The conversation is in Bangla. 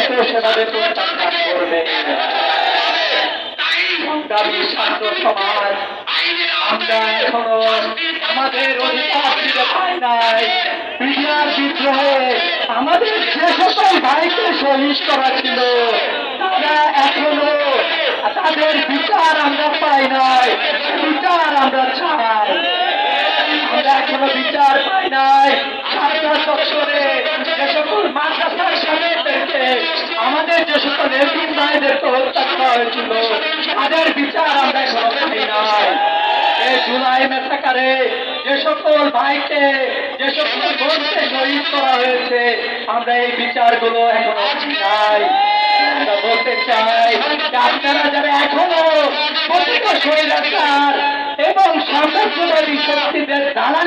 তো সেভাবে প্রত্যাখ্যান করবে। সংগ্রামী ছাত্র সমাজ, আমরা এখনো আমাদের অধিকার ফিরে পাই নাই। বিডিআর বিদ্রোহে আমাদের যে সকল ভাইকে শহীদ করা ছিল তারা এখনো তাদের বিচার আমরা পাই নাই। বিচার আমরা চাই, আমরা এখনো বিচার পাই নাই। ছাত্র চত্বরে যে সকল মাদ্রাসার সামনেদেরকে আমাদের যে সকল এতিম ভাইদেরকে হত্যা করা হয়েছিল তাদের বিচার আমরা এখনো পাই নাই। এই জুলাই ম্যাসাকারে যে সকল ভাইকে যে সকল বোনকে শহীদ করা হয়েছে আমরা এই বিচারগুলো এখনো পাই নাই। আমরা বলতে চাই যে আপনারা যারা এখনো প্রতিটা স্বৈরাচার এবং সাম্রাজ্যবাদী শক্তিদের দালালি